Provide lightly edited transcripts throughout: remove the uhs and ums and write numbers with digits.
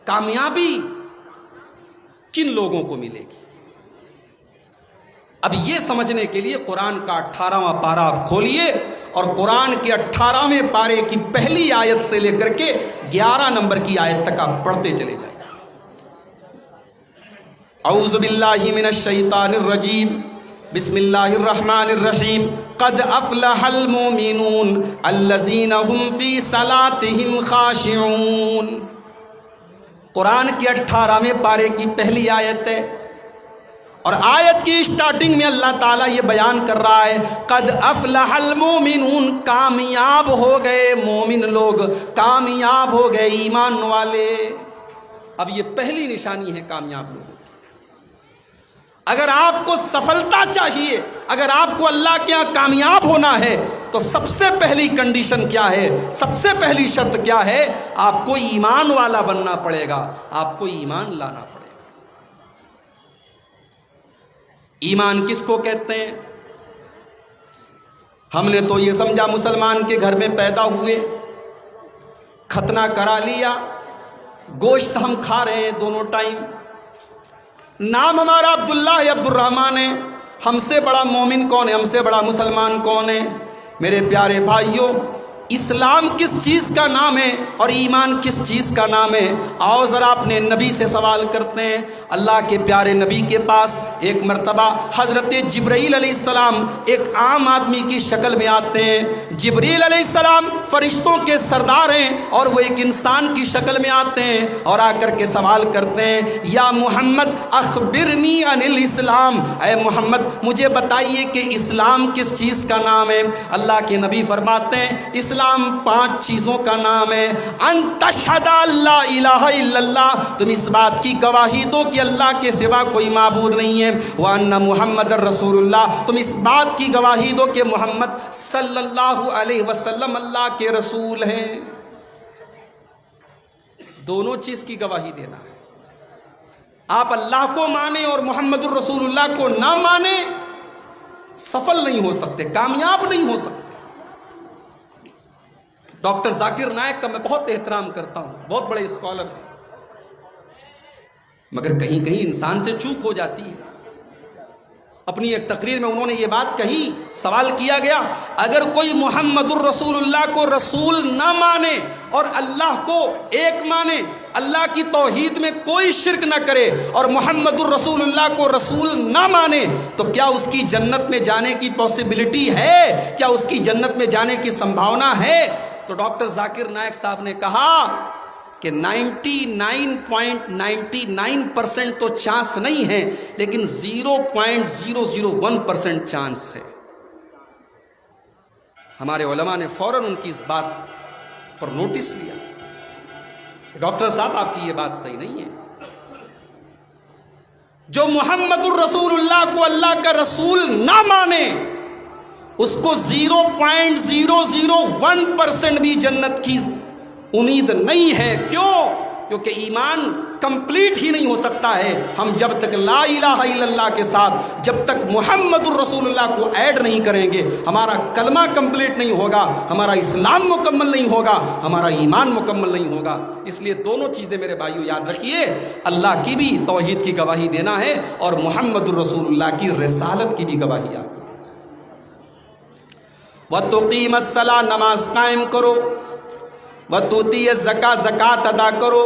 کامیابی کن لوگوں کو ملے گی؟ اب یہ سمجھنے کے لیے قرآن کا 18واں پارہ آپ کھولیے اور قرآن کے 18ویں پارے کی پہلی آیت سے لے کر کے 11 نمبر کی آیت تک آپ پڑھتے چلے جائیں۔ اعوذ باللہ من الشیطان الرجیم، بسم اللہ الرحمن الرحیم، قد افلح المؤمنون الذین هم فی صلاتهم خاشعون۔ قرآن کے 18ویں پارے کی پہلی آیت ہے، اور آیت کی سٹارٹنگ میں اللہ تعالیٰ یہ بیان کر رہا ہے قد افلح المؤمنون، کامیاب ہو گئے مومن لوگ، کامیاب ہو گئے ایمان والے۔ اب یہ پہلی نشانی ہے کامیاب لوگوں کی۔ اگر آپ کو سفلتا چاہیے، اگر آپ کو اللہ کے ہاں کامیاب ہونا ہے تو سب سے پہلی کنڈیشن کیا ہے، سب سے پہلی شرط کیا ہے؟ آپ کو ایمان والا بننا پڑے گا، آپ کو ایمان لانا پڑے گا۔ ایمان کس کو کہتے ہیں؟ ہم نے تو یہ سمجھا مسلمان کے گھر میں پیدا ہوئے، ختنہ کرا لیا، گوشت ہم کھا رہے ہیں دونوں ٹائم، نام ہمارا عبداللہ ہے، عبد الرحمن ہے، ہم سے بڑا مومن کون ہے، ہم سے بڑا مسلمان کون ہے؟ میرے پیارے بھائیوں، اسلام کس چیز کا نام ہے اور ایمان کس چیز کا نام ہے؟ آؤ ذرا اپنے نبی سے سوال کرتے ہیں۔ اللہ کے پیارے نبی کے پاس ایک مرتبہ حضرت جبرائیل علیہ السلام ایک عام آدمی کی شکل میں آتے ہیں۔ جبرائیل علیہ السلام فرشتوں کے سردار ہیں اور وہ ایک انسان کی شکل میں آتے ہیں اور آ کر کے سوال کرتے ہیں، یا محمد اخبرنی عن الاسلام، اے محمد مجھے بتائیے کہ اسلام کس چیز کا نام ہے؟ اللہ کے نبی فرماتے ہیں اسلام 5 چیزوں کا نام ہے۔ ان تشہد لا الہ الا اللہ، تم اس بات کی گواہی دو کہ اللہ کے سوا کوئی معبود نہیں ہے، وان محمد رسول اللہ، تم اس بات کی گواہی دو کہ محمد صلی اللہ علیہ وسلم اللہ کے رسول ہیں۔ دونوں چیز کی گواہی دینا ہے۔ آپ اللہ کو مانیں اور محمد الرسول اللہ کو نہ مانیں، سفل نہیں ہو سکتے، کامیاب نہیں ہو سکتے۔ ڈاکٹر ذاکر نائک کا میں بہت احترام کرتا ہوں، بہت بڑے اسکالر ہیں، مگر کہیں کہیں انسان سے چوک ہو جاتی ہے۔ اپنی ایک تقریر میں انہوں نے یہ بات کہی، سوال کیا گیا اگر کوئی محمد الرسول اللہ کو رسول نہ مانے اور اللہ کو ایک مانے، اللہ کی توحید میں کوئی شرک نہ کرے اور محمد الرسول اللہ کو رسول نہ مانے، تو کیا اس کی جنت میں جانے کی پاسبلٹی ہے؟ کیا اس کی جنت میں جانے کی سمبھاونا ہے؟ تو ڈاکٹر ذاکر نائک صاحب نے کہا کہ 99.99% تو چانس نہیں ہے، لیکن 0.001% چانس ہے۔ ہمارے علماء نے فوراً ان کی اس بات پر نوٹس لیا، ڈاکٹر صاحب آپ کی یہ بات صحیح نہیں ہے۔ جو محمد الرسول اللہ کو اللہ کا رسول نہ مانے، اس کو 0.001% بھی جنت کی امید نہیں ہے۔ کیوں؟ کیونکہ ایمان کمپلیٹ ہی نہیں ہو سکتا ہے ہم جب تک لا الہ الا اللہ کے ساتھ، جب تک محمد الرسول اللہ کو ایڈ نہیں کریں گے، ہمارا کلمہ کمپلیٹ نہیں ہوگا، ہمارا اسلام مکمل نہیں ہوگا، ہمارا ایمان مکمل نہیں ہوگا۔ اس لیے دونوں چیزیں میرے بھائیوں یاد رکھیے، اللہ کی بھی توحید کی گواہی دینا ہے اور محمد الرسول اللہ کی رسالت کی بھی گواہی آپ کو۔ وَتُقِيمَ الصَّلَاةَ، نماز قائم کرو، وَتُؤْتِيَ الزَّكَاةَ، زکوٰۃ ادا کرو،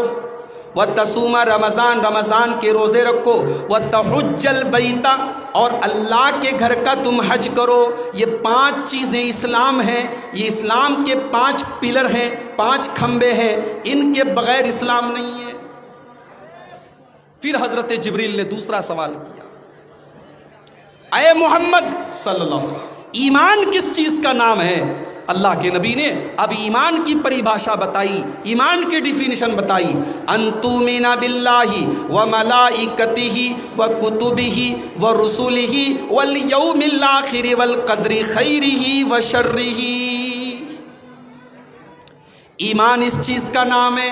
وَتَصُومَ رمضان، رمضان کے روزے رکھو، وَتَحُجَّ الْبَيْتَ، اور اللہ کے گھر کا تم حج کرو۔ یہ 5 چیزیں اسلام ہیں، یہ اسلام کے 5 پلر ہیں، 5 کھمبے ہیں، ان کے بغیر اسلام نہیں ہے۔ پھر حضرت جبریل نے دوسرا سوال کیا، اے محمد صلی اللہ علیہ وسلم ایمان کس چیز کا نام ہے؟ اللہ کے نبی نے اب ایمان کی پریبھاشا بتائی، ایمان کی ڈیفینیشن بتائی، ان تؤمن باللہ وملائکتہ وکتبہ ورسلہ والیوم الآخر والقدر خیرہ وشرہ۔ ایمان اس چیز کا نام ہے،